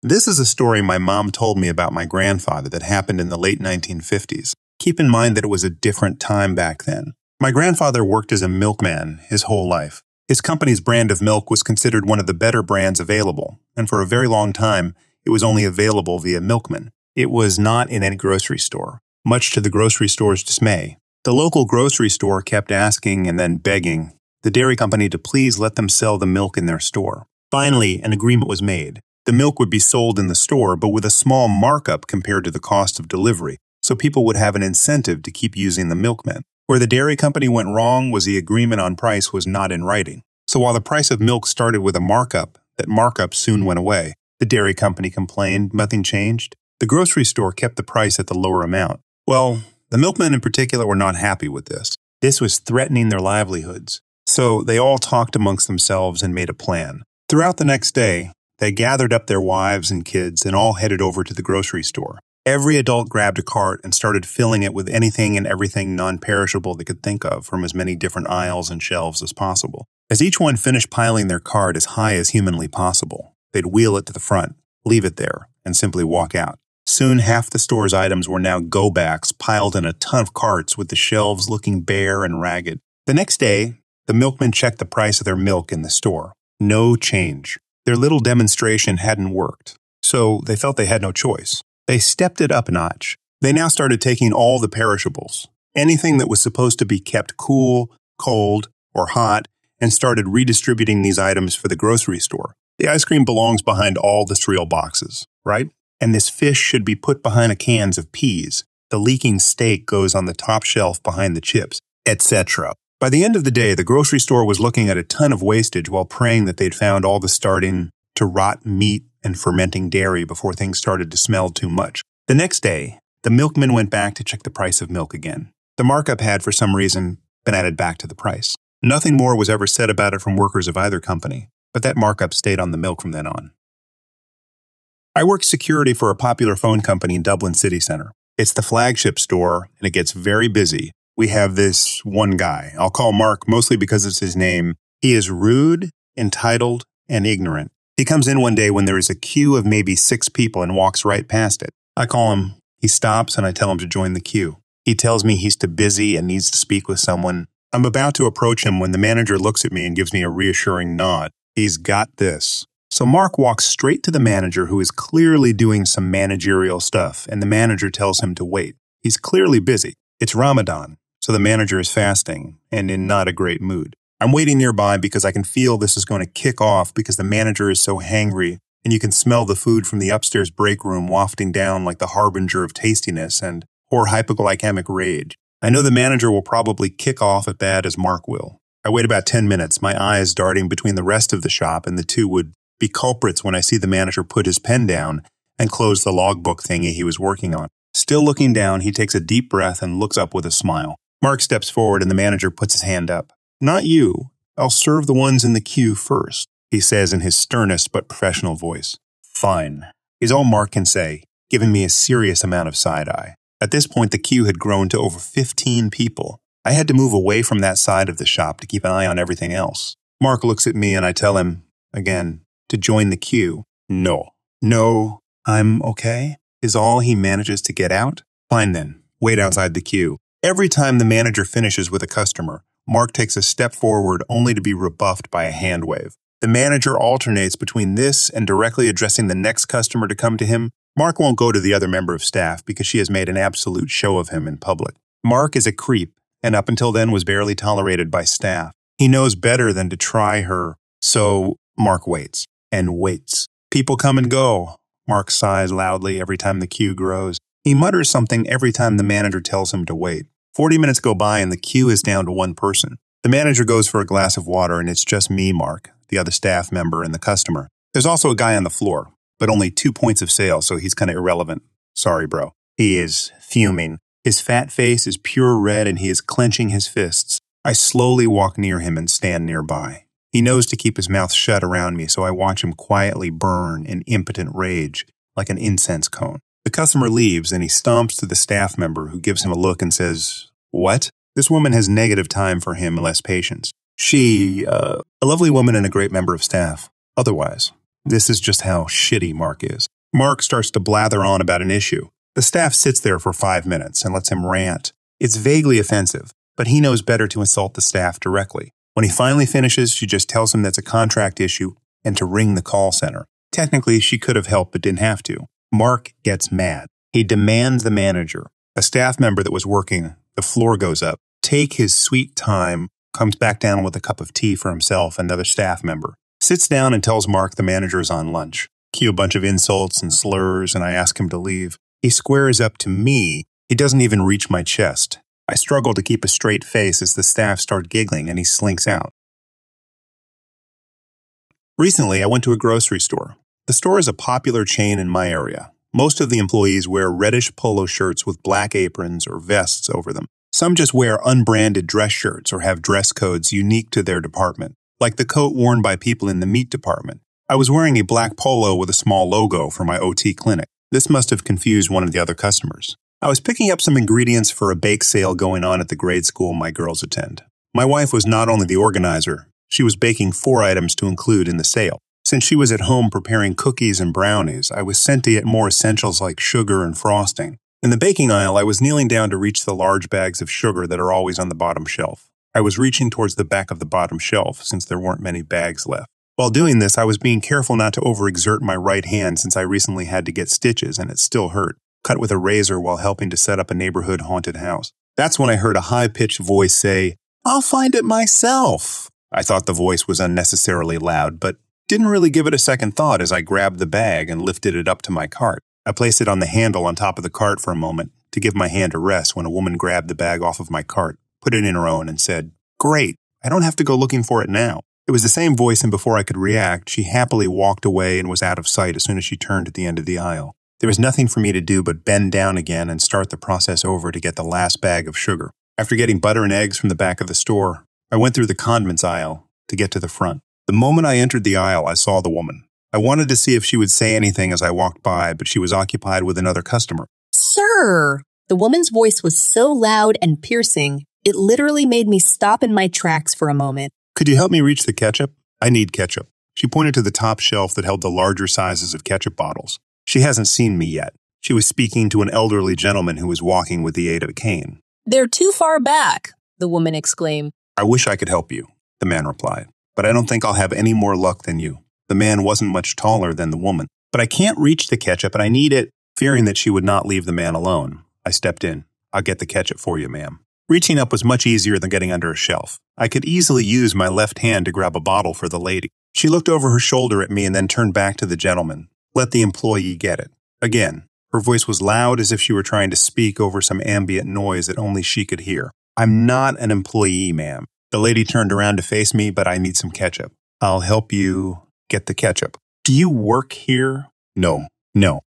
This is a story my mom told me about my grandfather that happened in the late 1950s. Keep in mind that it was a different time back then. My grandfather worked as a milkman his whole life. His company's brand of milk was considered one of the better brands available, and for a very long time, it was only available via milkmen. It was not in any grocery store, much to the grocery store's dismay. The local grocery store kept asking and then begging the dairy company to please let them sell the milk in their store. Finally, an agreement was made. The milk would be sold in the store, but with a small markup compared to the cost of delivery, so people would have an incentive to keep using the milkmen. Where the dairy company went wrong was the agreement on price was not in writing. So while the price of milk started with a markup, that markup soon went away. The dairy company complained, nothing changed. The grocery store kept the price at the lower amount. Well, the milkmen in particular were not happy with this. This was threatening their livelihoods. So they all talked amongst themselves and made a plan. Throughout the next day, they gathered up their wives and kids and all headed over to the grocery store. Every adult grabbed a cart and started filling it with anything and everything non-perishable they could think of from as many different aisles and shelves as possible. As each one finished piling their cart as high as humanly possible, they'd wheel it to the front, leave it there, and simply walk out. Soon half the store's items were now go-backs piled in a ton of carts with the shelves looking bare and ragged. The next day, the milkmen checked the price of their milk in the store. No change. Their little demonstration hadn't worked, so they felt they had no choice. They stepped it up a notch. They now started taking all the perishables, anything that was supposed to be kept cool, cold, or hot, and started redistributing these items for the grocery store. The ice cream belongs behind all the cereal boxes, right? And this fish should be put behind the cans of peas. The leaking steak goes on the top shelf behind the chips, etc. By the end of the day, the grocery store was looking at a ton of wastage while praying that they'd found all the starting to rot meat and fermenting dairy before things started to smell too much. The next day, the milkman went back to check the price of milk again. The markup had, for some reason, been added back to the price. Nothing more was ever said about it from workers of either company, but that markup stayed on the milk from then on. I work security for a popular phone company in Dublin city centre. It's the flagship store, and it gets very busy. We have this one guy. I'll call Mark mostly because it's his name. He is rude, entitled, and ignorant. He comes in one day when there is a queue of maybe 6 people and walks right past it. I call him. He stops and I tell him to join the queue. He tells me he's too busy and needs to speak with someone. I'm about to approach him when the manager looks at me and gives me a reassuring nod. He's got this. So Mark walks straight to the manager, who is clearly doing some managerial stuff, and the manager tells him to wait. He's clearly busy. It's Ramadan, so the manager is fasting and in not a great mood. I'm waiting nearby because I can feel this is going to kick off because the manager is so hangry, and you can smell the food from the upstairs break room wafting down like the harbinger of tastiness and or hypoglycemic rage. I know the manager will probably kick off as bad as Mark will. I wait about 10 minutes, my eyes darting between the rest of the shop, and the two would be culprits when I see the manager put his pen down and close the logbook thingy he was working on. Still looking down, he takes a deep breath and looks up with a smile. Mark steps forward and the manager puts his hand up. "Not you. I'll serve the ones in the queue first," he says in his sternest but professional voice. "Fine," is all Mark can say, giving me a serious amount of side-eye. At this point, the queue had grown to over 15 people. I had to move away from that side of the shop to keep an eye on everything else. Mark looks at me and I tell him, again, to join the queue. No, I'm okay, is all he manages to get out. Fine then, wait outside the queue. Every time the manager finishes with a customer, Mark takes a step forward only to be rebuffed by a hand wave. The manager alternates between this and directly addressing the next customer to come to him. Mark won't go to the other member of staff because she has made an absolute show of him in public. Mark is a creep, and up until then was barely tolerated by staff. He knows better than to try her, so Mark waits and waits. People come and go. Mark sighs loudly every time the queue grows. He mutters something every time the manager tells him to wait. 40 minutes go by and the queue is down to one person. The manager goes for a glass of water and it's just me, Mark, the other staff member, and the customer. There's also a guy on the floor, but only 2 points of sale, so he's kind of irrelevant. Sorry, bro. He is fuming. His fat face is pure red and he is clenching his fists. I slowly walk near him and stand nearby. He knows to keep his mouth shut around me, so I watch him quietly burn in impotent rage, like an incense cone. The customer leaves and he stomps to the staff member, who gives him a look and says, "What?" This woman has negative time for him and less patience. She, a lovely woman and a great member of staff. Otherwise, this is just how shitty Mark is. Mark starts to blather on about an issue. The staff sits there for 5 minutes and lets him rant. It's vaguely offensive, but he knows better to insult the staff directly. When he finally finishes, she just tells him that's a contract issue and to ring the call center. Technically, she could have helped but didn't have to. Mark gets mad. He demands the manager, a staff member that was working, the floor goes up, take his sweet time, comes back down with a cup of tea for himself and another staff member, sits down and tells Mark the manager is on lunch. Cue a bunch of insults and slurs, and I ask him to leave. He squares up to me. He doesn't even reach my chest. I struggle to keep a straight face as the staff start giggling and he slinks out. Recently, I went to a grocery store. The store is a popular chain in my area. Most of the employees wear reddish polo shirts with black aprons or vests over them. Some just wear unbranded dress shirts or have dress codes unique to their department, like the coat worn by people in the meat department. I was wearing a black polo with a small logo for my OT clinic. This must have confused one of the other customers. I was picking up some ingredients for a bake sale going on at the grade school my girls attend. My wife was not only the organizer, she was baking 4 items to include in the sale. Since she was at home preparing cookies and brownies, I was sent to get more essentials like sugar and frosting. In the baking aisle, I was kneeling down to reach the large bags of sugar that are always on the bottom shelf. I was reaching towards the back of the bottom shelf since there weren't many bags left. While doing this, I was being careful not to overexert my right hand since I recently had to get stitches and it still hurt, cut with a razor while helping to set up a neighborhood haunted house. That's when I heard a high-pitched voice say, "I'll find it myself." I thought the voice was unnecessarily loud, but didn't really give it a second thought as I grabbed the bag and lifted it up to my cart. I placed it on the handle on top of the cart for a moment to give my hand a rest when a woman grabbed the bag off of my cart, put it in her own, and said, "Great, I don't have to go looking for it now." It was the same voice, and before I could react, she happily walked away and was out of sight as soon as she turned at the end of the aisle. There was nothing for me to do but bend down again and start the process over to get the last bag of sugar. After getting butter and eggs from the back of the store, I went through the condiments aisle to get to the front. The moment I entered the aisle, I saw the woman. I wanted to see if she would say anything as I walked by, but she was occupied with another customer. "Sir!" The woman's voice was so loud and piercing, it literally made me stop in my tracks for a moment. "Could you help me reach the ketchup? I need ketchup." She pointed to the top shelf that held the larger sizes of ketchup bottles. She hasn't seen me yet. She was speaking to an elderly gentleman who was walking with the aid of a cane. "They're too far back," the woman exclaimed. "I wish I could help you," the man replied, "but I don't think I'll have any more luck than you." The man wasn't much taller than the woman. "But I can't reach the ketchup and I need it." Fearing that she would not leave the man alone, I stepped in. "I'll get the ketchup for you, ma'am." Reaching up was much easier than getting under a shelf. I could easily use my left hand to grab a bottle for the lady. She looked over her shoulder at me and then turned back to the gentleman. "Let the employee get it." Again, her voice was loud as if she were trying to speak over some ambient noise that only she could hear. "I'm not an employee, ma'am." The lady turned around to face me, "But I need some ketchup." "I'll help you get the ketchup." "Do you work here?" No.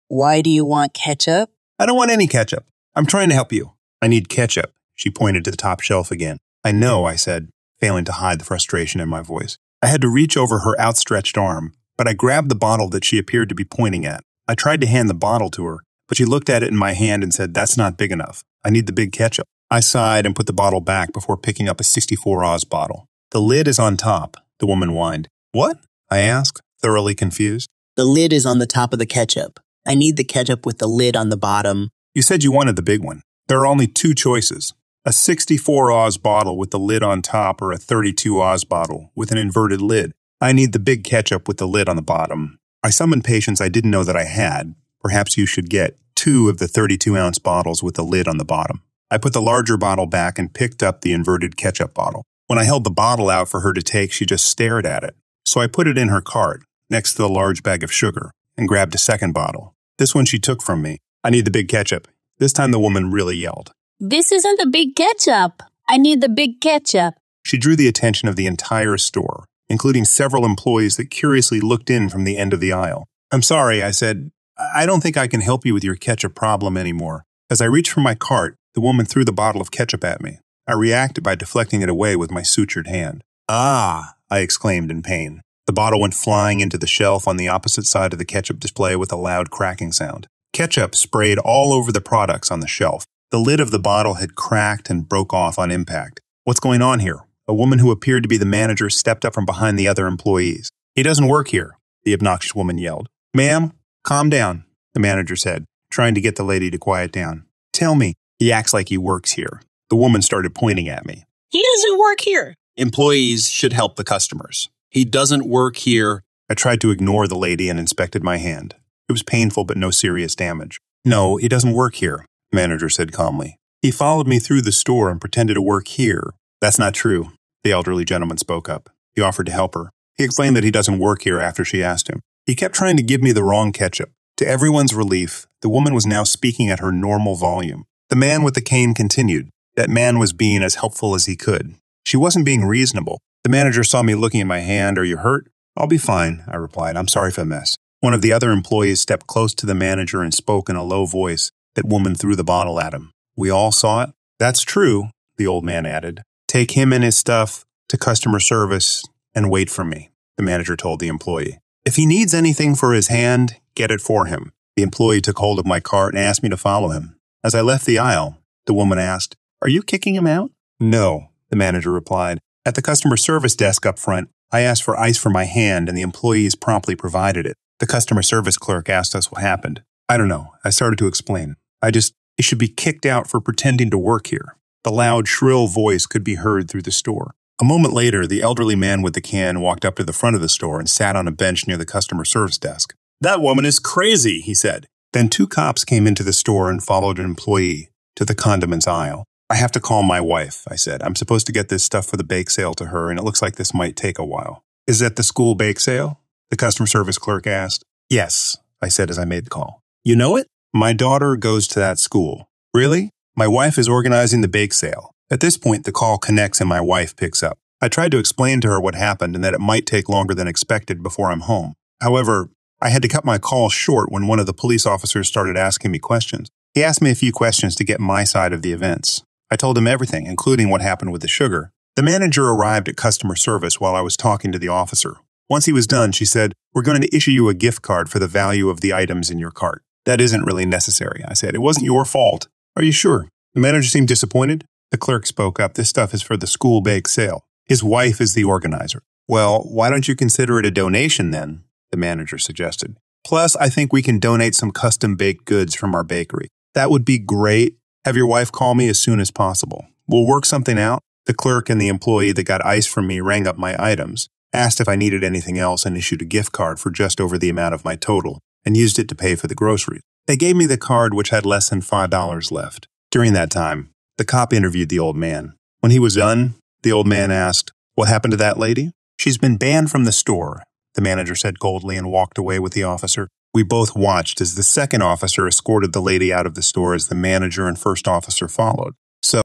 "Why do you want ketchup?" "I don't want any ketchup. I'm trying to help you." "I need ketchup." She pointed to the top shelf again. "I know," I said, failing to hide the frustration in my voice. I had to reach over her outstretched arm, but I grabbed the bottle that she appeared to be pointing at. I tried to hand the bottle to her, but she looked at it in my hand and said, "That's not big enough. I need the big ketchup." I sighed and put the bottle back before picking up a 64 Oz bottle. "The lid is on top," the woman whined. "What?" I asked, thoroughly confused. "The lid is on the top of the ketchup. I need the ketchup with the lid on the bottom." "You said you wanted the big one. There are only 2 choices. A 64 Oz bottle with the lid on top or a 32 Oz bottle with an inverted lid. I need the big ketchup with the lid on the bottom." I summoned patience I didn't know that I had. "Perhaps you should get 2 of the 32-ounce bottles with the lid on the bottom." I put the larger bottle back and picked up the inverted ketchup bottle. When I held the bottle out for her to take, she just stared at it. So I put it in her cart, next to the large bag of sugar, and grabbed a second bottle. This one she took from me. "I need the big ketchup." This time the woman really yelled. "This isn't the big ketchup. I need the big ketchup." She drew the attention of the entire store, including several employees that curiously looked in from the end of the aisle. "I'm sorry," I said. "I don't think I can help you with your ketchup problem anymore." As I reached for my cart, the woman threw the bottle of ketchup at me. I reacted by deflecting it away with my sutured hand. "Ah!" I exclaimed in pain. The bottle went flying into the shelf on the opposite side of the ketchup display with a loud cracking sound. Ketchup sprayed all over the products on the shelf. The lid of the bottle had cracked and broke off on impact. "What's going on here?" A woman who appeared to be the manager stepped up from behind the other employees. "He doesn't work here," the obnoxious woman yelled. "Ma'am, Calm down, the manager said, trying to get the lady to quiet down. Tell me, he acts like he works here. The woman started pointing at me. He doesn't work here. Employees should help the customers. He doesn't work here. I tried to ignore the lady and inspected my hand. It was painful but no serious damage. No, he doesn't work here, the manager said calmly. He followed me through the store and pretended to work here. That's not true, the elderly gentleman spoke up. He offered to help her. He explained that he doesn't work here after she asked him. He kept trying to give me the wrong ketchup. To everyone's relief, the woman was now speaking at her normal volume. The man with the cane continued. That man was being as helpful as he could. She wasn't being reasonable. The manager saw me looking at my hand. Are you hurt? I'll be fine, I replied. I'm sorry for the mess. One of the other employees stepped close to the manager and spoke in a low voice. That woman threw the bottle at him. We all saw it. That's true, the old man added. Take him and his stuff to customer service and wait for me, the manager told the employee. If he needs anything for his hand, get it for him. The employee took hold of my cart and asked me to follow him. As I left the aisle, the woman asked, Are you kicking him out? No, the manager replied. At the customer service desk up front, I asked for ice for my hand and the employees promptly provided it. The customer service clerk asked us what happened. I don't know. I started to explain. He should be kicked out for pretending to work here. The loud, shrill voice could be heard through the store. A moment later, the elderly man with the can walked up to the front of the store and sat on a bench near the customer service desk. That woman is crazy, he said. Then 2 cops came into the store and followed an employee to the condiments aisle. I have to call my wife, I said. I'm supposed to get this stuff for the bake sale to her, and it looks like this might take a while. Is that the school bake sale? The customer service clerk asked. Yes, I said as I made the call. You know it? My daughter goes to that school. Really? My wife is organizing the bake sale. At this point, the call connects and my wife picks up. I tried to explain to her what happened and that it might take longer than expected before I'm home. However, I had to cut my call short when one of the police officers started asking me questions. He asked me a few questions to get my side of the events. I told him everything, including what happened with the sugar. The manager arrived at customer service while I was talking to the officer. Once he was done, she said, We're going to issue you a gift card for the value of the items in your cart. That isn't really necessary, I said. It wasn't your fault. Are you sure? The manager seemed disappointed. The clerk spoke up. This stuff is for the school bake sale. His wife is the organizer. Well, why don't you consider it a donation then? The manager suggested. Plus, I think we can donate some custom baked goods from our bakery. That would be great. Have your wife call me as soon as possible. We'll work something out. The clerk and the employee that got ice from me rang up my items, asked if I needed anything else, and issued a gift card for just over the amount of my total, and used it to pay for the groceries. They gave me the card, which had less than $5 left. During that time, the cop interviewed the old man. When he was done, the old man asked, What happened to that lady? She's been banned from the store, the manager said coldly and walked away with the officer. We both watched as the second officer escorted the lady out of the store as the manager and first officer followed. So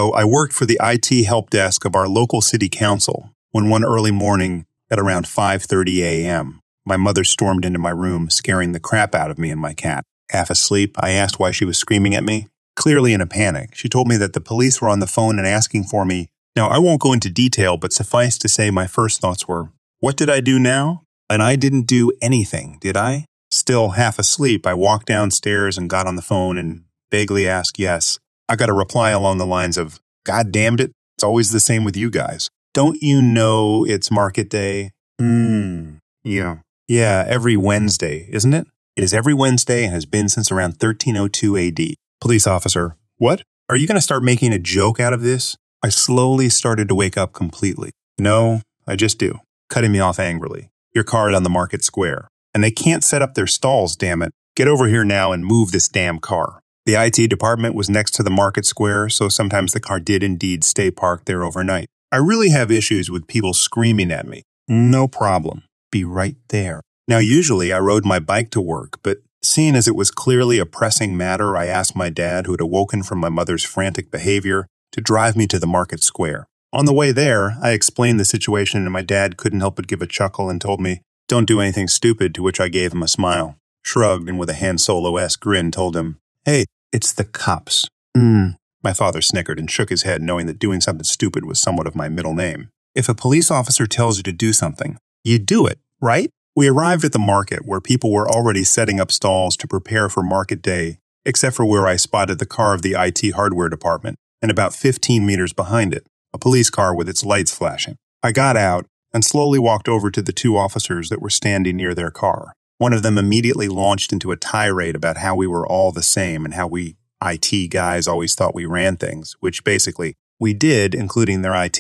I worked for the IT help desk of our local city council when one early morning at around 5:30 a.m., my mother stormed into my room, scaring the crap out of me and my cat. Half asleep, I asked why she was screaming at me. Clearly in a panic, she told me that the police were on the phone and asking for me. Now, I won't go into detail, but suffice to say my first thoughts were, what did I do now? And I didn't do anything, did I? Still half asleep, I walked downstairs and got on the phone and vaguely asked yes. I got a reply along the lines of, God damned it, it's always the same with you guys. Don't you know it's market day? Yeah. Yeah, every Wednesday, isn't it? It is every Wednesday and has been since around 1302 AD. Police officer, what? Are you going to start making a joke out of this? I slowly started to wake up completely. No, I just do. Cutting me off angrily. Your car is on the market square. And they can't set up their stalls, damn it. Get over here now and move this damn car. The IT department was next to the market square, so sometimes the car did indeed stay parked there overnight. I really have issues with people screaming at me. No problem. Be right there. Now, usually I rode my bike to work, but seeing as it was clearly a pressing matter, I asked my dad, who had awoken from my mother's frantic behavior, to drive me to the market square. On the way there, I explained the situation and my dad couldn't help but give a chuckle and told me, don't do anything stupid, to which I gave him a smile. Shrugged and with a Han Solo-esque grin told him, hey, it's the cops. My father snickered and shook his head, knowing that doing something stupid was somewhat of my middle name. If a police officer tells you to do something, you do it, right? We arrived at the market where people were already setting up stalls to prepare for market day, except for where I spotted the car of the IT hardware department, and about 15 meters behind it, a police car with its lights flashing. I got out, and slowly walked over to the two officers that were standing near their car. One of them immediately launched into a tirade about how we were all the same and how we IT guys always thought we ran things, which basically we did, including their IT.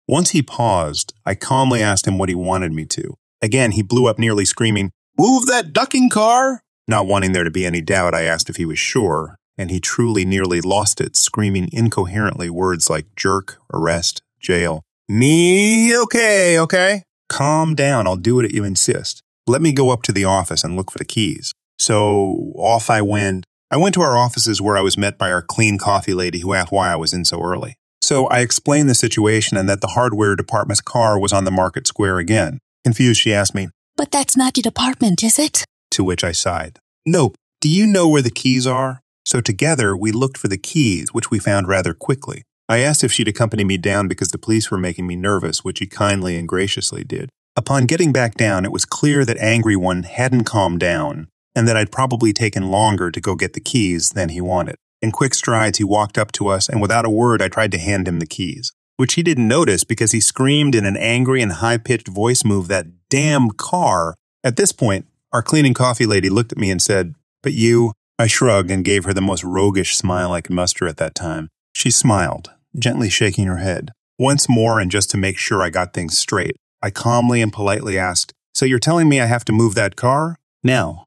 Once he paused, I calmly asked him what he wanted me to. Again, he blew up nearly screaming, "Move that ducking car!" Not wanting there to be any doubt, I asked if he was sure, and he truly nearly lost it, screaming incoherently words like jerk, arrest, jail. Me? Okay. Calm down, I'll do it if you insist. Let me go up to the office and look for the keys. So off I went. I went to our offices where I was met by our clean coffee lady who asked why I was in so early. So I explained the situation and that the hardware department's car was on the market square again. Confused, she asked me, But that's not your department, is it? To which I sighed. Nope. Do you know where the keys are? So together, we looked for the keys, which we found rather quickly. I asked if she'd accompany me down because the police were making me nervous, which she kindly and graciously did. Upon getting back down, it was clear that Angry One hadn't calmed down, and that I'd probably taken longer to go get the keys than he wanted. In quick strides, he walked up to us, and without a word, I tried to hand him the keys, which he didn't notice because he screamed in an angry and high-pitched voice, "Move that damn car." At this point, our cleaning coffee lady looked at me and said, "But you..." I shrugged and gave her the most roguish smile I could muster at that time. She smiled, gently shaking her head. Once more, and just to make sure I got things straight, I calmly and politely asked, "So you're telling me I have to move that car?" Now,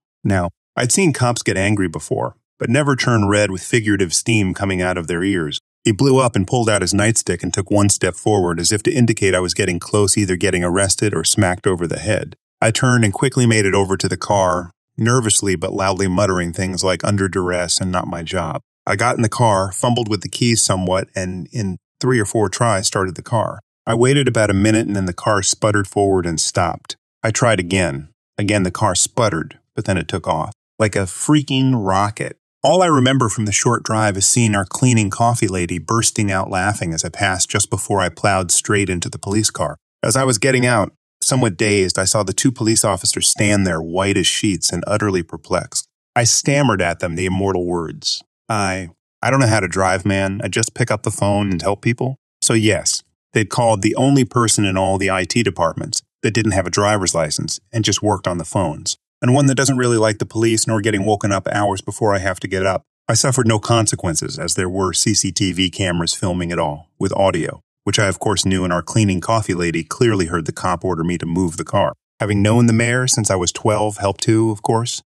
I'd seen cops get angry before, but never turn red with figurative steam coming out of their ears. He blew up and pulled out his nightstick and took one step forward as if to indicate I was getting close, either getting arrested or smacked over the head. I turned and quickly made it over to the car, nervously but loudly muttering things like "under duress" and "not my job." I got in the car, fumbled with the keys somewhat, and in 3 or 4 tries started the car. I waited about a minute and then the car sputtered forward and stopped. I tried again. Again, the car sputtered, but then it took off. Like a freaking rocket. All I remember from the short drive is seeing our cleaning coffee lady bursting out laughing as I passed just before I plowed straight into the police car. As I was getting out, somewhat dazed, I saw the 2 police officers stand there white as sheets and utterly perplexed. I stammered at them the immortal words. I don't know how to drive, man. I just pick up the phone and help people. So yes, they'd called the only person in all the IT departments that didn't have a driver's license and just worked on the phones. And one that doesn't really like the police nor getting woken up hours before I have to get up. I suffered no consequences as there were CCTV cameras filming it all, with audio, which I of course knew, and our cleaning coffee lady clearly heard the cop order me to move the car. Having known the mayor since I was 12 helped too, of course.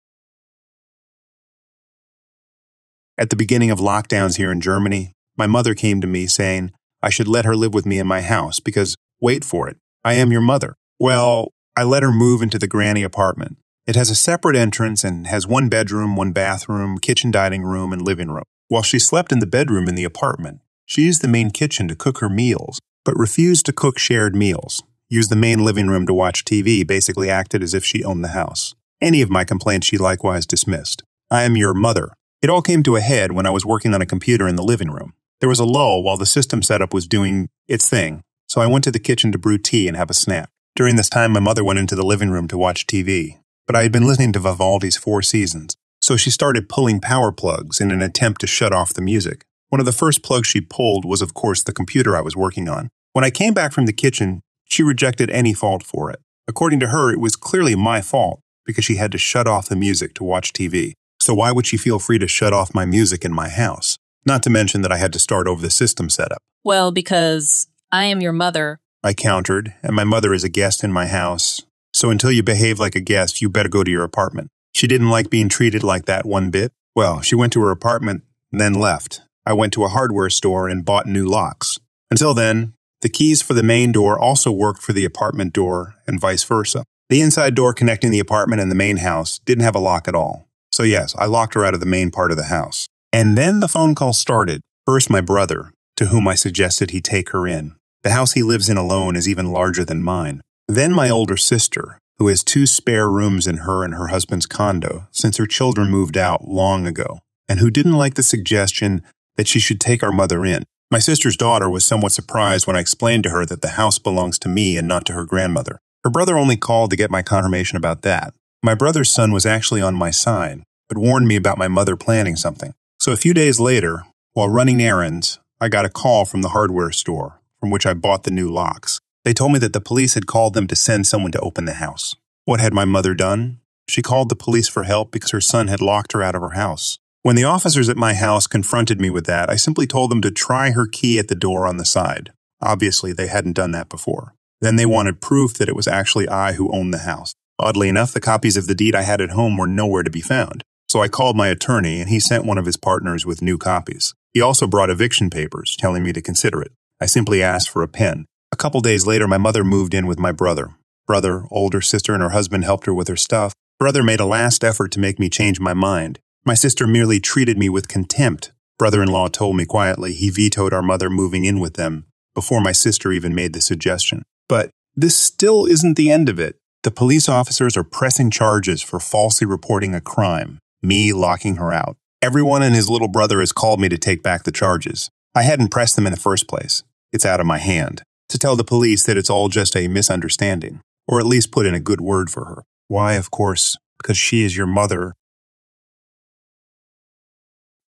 At the beginning of lockdowns here in Germany, my mother came to me saying I should let her live with me in my house because, wait for it, I am your mother. Well, I let her move into the granny apartment. It has a separate entrance and has 1 bedroom, 1 bathroom, kitchen, dining room, and living room. While she slept in the bedroom in the apartment, she used the main kitchen to cook her meals, but refused to cook shared meals. Used the main living room to watch TV, basically acted as if she owned the house. Any of my complaints she likewise dismissed. I am your mother. It all came to a head when I was working on a computer in the living room. There was a lull while the system setup was doing its thing, so I went to the kitchen to brew tea and have a snack. During this time, my mother went into the living room to watch TV. But I had been listening to Vivaldi's 4 Seasons, so she started pulling power plugs in an attempt to shut off the music. One of the first plugs she pulled was, of course, the computer I was working on. When I came back from the kitchen, she rejected any fault for it. According to her, it was clearly my fault because she had to shut off the music to watch TV. So why would she feel free to shut off my music in my house? Not to mention that I had to start over the system setup. Well, because I am your mother, I countered, and my mother is a guest in my house. So until you behave like a guest, you better go to your apartment. She didn't like being treated like that one bit. Well, she went to her apartment, then left. I went to a hardware store and bought new locks. Until then, the keys for the main door also worked for the apartment door and vice versa. The inside door connecting the apartment and the main house didn't have a lock at all. So yes, I locked her out of the main part of the house. And then the phone call started. First, my brother, to whom I suggested he take her in. The house he lives in alone is even larger than mine. Then my older sister, who has 2 spare rooms in her and her husband's condo since her children moved out long ago, and who didn't like the suggestion that she should take our mother in. My sister's daughter was somewhat surprised when I explained to her that the house belongs to me and not to her grandmother. Her brother only called to get my confirmation about that. My brother's son was actually on my side, but warned me about my mother planning something. So a few days later, while running errands, I got a call from the hardware store, from which I bought the new locks. They told me that the police had called them to send someone to open the house. What had my mother done? She called the police for help because her son had locked her out of her house. When the officers at my house confronted me with that, I simply told them to try her key at the door on the side. Obviously, they hadn't done that before. Then they wanted proof that it was actually I who owned the house. Oddly enough, the copies of the deed I had at home were nowhere to be found. So I called my attorney, and he sent one of his partners with new copies. He also brought eviction papers, telling me to consider it. I simply asked for a pen. A couple days later, my mother moved in with my brother. Brother, older sister, and her husband helped her with her stuff. Brother made a last effort to make me change my mind. My sister merely treated me with contempt. Brother-in-law told me quietly he vetoed our mother moving in with them before my sister even made the suggestion. But this still isn't the end of it. The police officers are pressing charges for falsely reporting a crime, me locking her out. Everyone and his little brother has called me to take back the charges. I hadn't pressed them in the first place. It's out of my hand. To tell the police that it's all just a misunderstanding, or at least put in a good word for her. Why, of course, because she is your mother.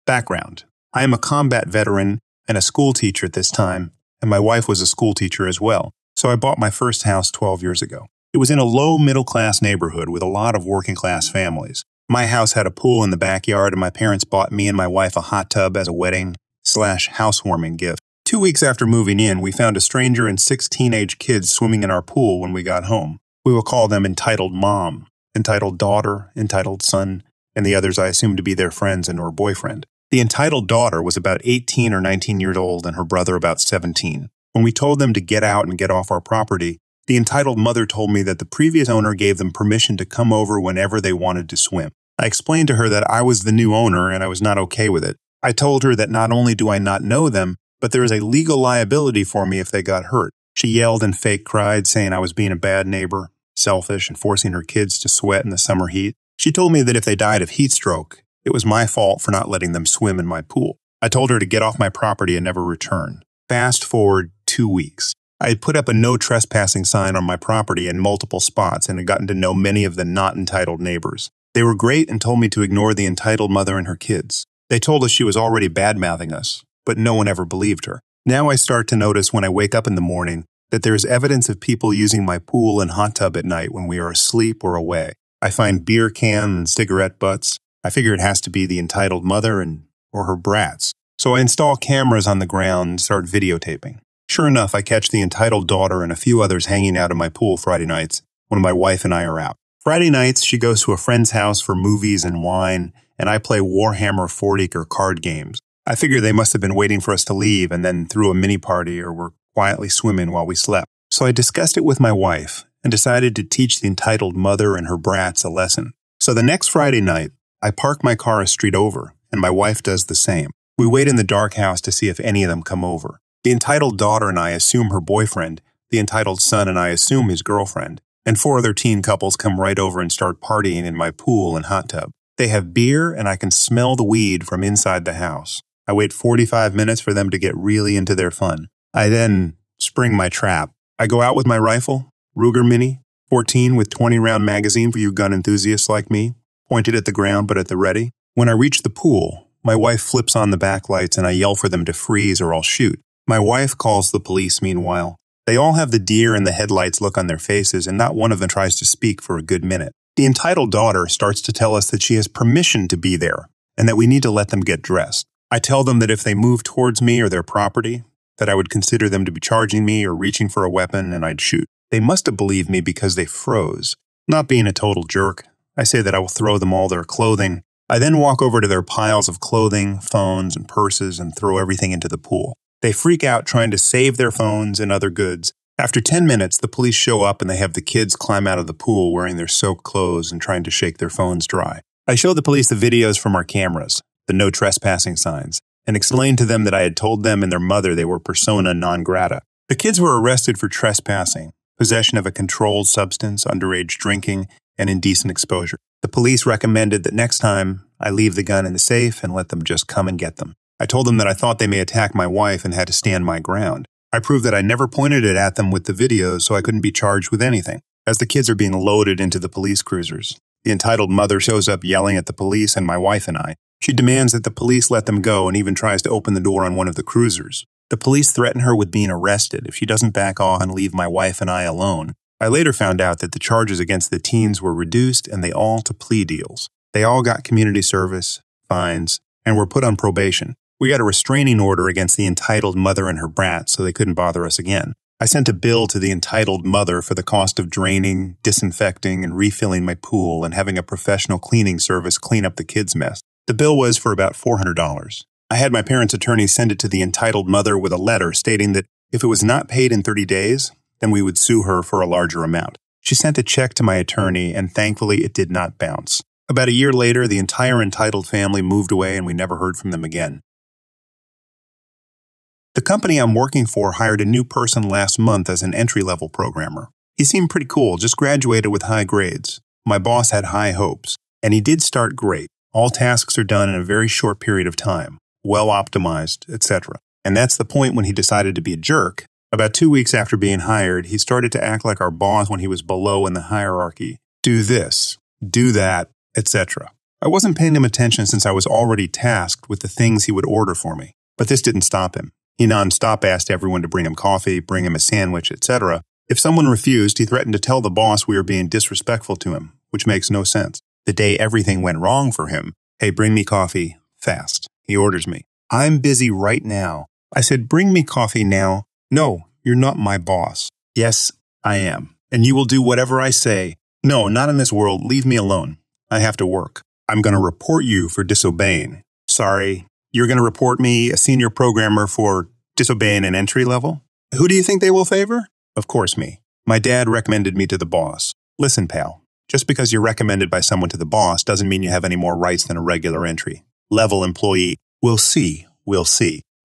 Background. I am a combat veteran and a school teacher at this time, and my wife was a school teacher as well, so I bought my first house 12 years ago. It was in a low middle-class neighborhood with a lot of working-class families. My house had a pool in the backyard, and my parents bought me and my wife a hot tub as a wedding/housewarming gift. 2 weeks after moving in, we found a stranger and 6 teenage kids swimming in our pool when we got home. We will call them entitled mom, entitled daughter, entitled son, and the others I assumed to be their friends and or boyfriend. The entitled daughter was about 18 or 19 years old and her brother about 17. When we told them to get out and get off our property, the entitled mother told me that the previous owner gave them permission to come over whenever they wanted to swim. I explained to her that I was the new owner and I was not okay with it. I told her that not only do I not know them, but there is a legal liability for me if they got hurt. She yelled and fake cried, saying I was being a bad neighbor, selfish, and forcing her kids to sweat in the summer heat. She told me that if they died of heat stroke, it was my fault for not letting them swim in my pool. I told her to get off my property and never return. Fast forward 2 weeks. I had put up a no trespassing sign on my property in multiple spots and had gotten to know many of the not entitled neighbors. They were great and told me to ignore the entitled mother and her kids. They told us she was already bad-mouthing us, but no one ever believed her. Now I start to notice when I wake up in the morning that there is evidence of people using my pool and hot tub at night when we are asleep or away. I find beer cans and cigarette butts. I figure it has to be the entitled mother or her brats. So I install cameras on the ground and start videotaping. Sure enough, I catch the entitled daughter and a few others hanging out in my pool Friday nights when my wife and I are out. Friday nights, she goes to a friend's house for movies and wine, and I play Warhammer 40K card games. I figure they must have been waiting for us to leave and then threw a mini party or were quietly swimming while we slept. So I discussed it with my wife and decided to teach the entitled mother and her brats a lesson. So the next Friday night, I park my car a street over, and my wife does the same. We wait in the dark house to see if any of them come over. The entitled daughter and I assume her boyfriend, the entitled son and I assume his girlfriend, and 4 other teen couples come right over and start partying in my pool and hot tub. They have beer, and I can smell the weed from inside the house. I wait 45 minutes for them to get really into their fun. I then spring my trap. I go out with my rifle, Ruger Mini, 14 with 20-round magazine for you gun enthusiasts like me, pointed at the ground but at the ready. When I reach the pool, my wife flips on the backlights and I yell for them to freeze or I'll shoot. My wife calls the police meanwhile. They all have the deer in the headlights look on their faces, and not one of them tries to speak for a good minute. The entitled daughter starts to tell us that she has permission to be there, and that we need to let them get dressed. I tell them that if they move towards me or their property, that I would consider them to be charging me or reaching for a weapon, and I'd shoot. They must have believed me because they froze. Not being a total jerk, I say that I will throw them all their clothing. I then walk over to their piles of clothing, phones, and purses and throw everything into the pool. They freak out trying to save their phones and other goods. After 10 minutes, the police show up and they have the kids climb out of the pool wearing their soaked clothes and trying to shake their phones dry. I show the police the videos from our cameras, the no trespassing signs, and explain to them that I had told them and their mother they were persona non grata. The kids were arrested for trespassing, possession of a controlled substance, underage drinking, and indecent exposure. The police recommended that next time I leave the gun in the safe and let them just come and get them. I told them that I thought they may attack my wife and had to stand my ground. I proved that I never pointed it at them with the videos, so I couldn't be charged with anything. As the kids are being loaded into the police cruisers, the entitled mother shows up yelling at the police and my wife and I. She demands that the police let them go and even tries to open the door on one of the cruisers. The police threaten her with being arrested if she doesn't back off and leave my wife and I alone. I later found out that the charges against the teens were reduced and they all to plea deals. They all got community service, fines, and were put on probation. We got a restraining order against the entitled mother and her brat so they couldn't bother us again. I sent a bill to the entitled mother for the cost of draining, disinfecting, and refilling my pool and having a professional cleaning service clean up the kids' mess. The bill was for about $400. I had my parents' attorney send it to the entitled mother with a letter stating that if it was not paid in 30 days, then we would sue her for a larger amount. She sent a check to my attorney, and thankfully it did not bounce. About a year later, the entire entitled family moved away and we never heard from them again. The company I'm working for hired a new person last month as an entry-level programmer. He seemed pretty cool, just graduated with high grades. My boss had high hopes, and he did start great. All tasks are done in a very short period of time, well optimized, etc. And that's the point when he decided to be a jerk. About 2 weeks after being hired, he started to act like our boss when he was below in the hierarchy. Do this, do that, etc. I wasn't paying him attention since I was already tasked with the things he would order for me. But this didn't stop him. He nonstop asked everyone to bring him coffee, bring him a sandwich, etc. If someone refused, he threatened to tell the boss we were being disrespectful to him, which makes no sense. The day everything went wrong for him, hey, bring me coffee, fast. He orders me. I'm busy right now. I said, bring me coffee now. No, you're not my boss. Yes, I am. And you will do whatever I say. No, not in this world. Leave me alone. I have to work. I'm going to report you for disobeying. Sorry. You're going to report me, a senior programmer, for disobeying an entry level? Who do you think they will favor? Of course me. My dad recommended me to the boss. Listen, pal, just because you're recommended by someone to the boss doesn't mean you have any more rights than a regular entry level employee. We'll see.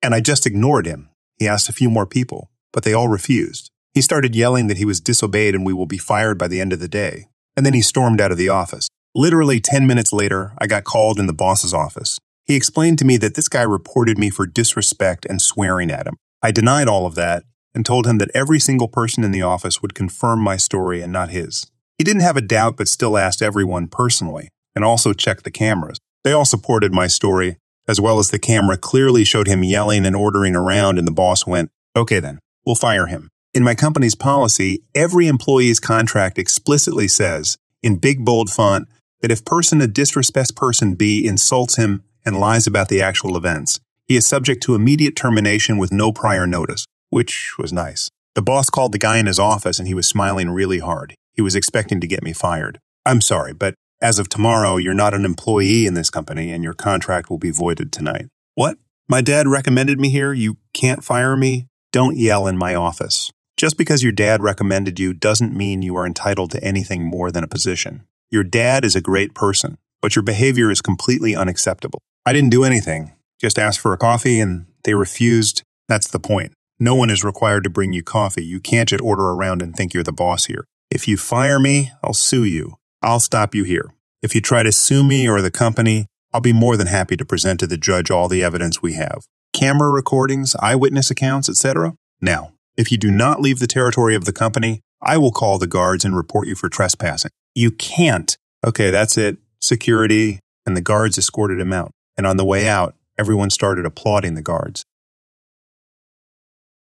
And I just ignored him. He asked a few more people, but they all refused. He started yelling that he was disobeyed and we will be fired by the end of the day. And then he stormed out of the office. Literally 10 minutes later, I got called in the boss's office. He explained to me that this guy reported me for disrespect and swearing at him. I denied all of that and told him that every single person in the office would confirm my story and not his. He didn't have a doubt but still asked everyone personally and also checked the cameras. They all supported my story, as well as the camera clearly showed him yelling and ordering around, and the boss went, okay then, we'll fire him. In my company's policy, every employee's contract explicitly says, in big bold font, that if person A disrespects person B, insults him, and lies about the actual events, he is subject to immediate termination with no prior notice, which was nice. The boss called the guy in his office and he was smiling really hard. He was expecting to get me fired. I'm sorry, but as of tomorrow, you're not an employee in this company and your contract will be voided tonight. What? My dad recommended me here? You can't fire me? Don't yell in my office. Just because your dad recommended you doesn't mean you are entitled to anything more than a position. Your dad is a great person, but your behavior is completely unacceptable. I didn't do anything. Just asked for a coffee and they refused. That's the point. No one is required to bring you coffee. You can't just order around and think you're the boss here. If you fire me, I'll sue you. I'll stop you here. If you try to sue me or the company, I'll be more than happy to present to the judge all the evidence we have. Camera recordings, eyewitness accounts, etc. Now, if you do not leave the territory of the company, I will call the guards and report you for trespassing. You can't. Okay, that's it. Security, and the guards escorted him out. And on the way out, everyone started applauding the guards.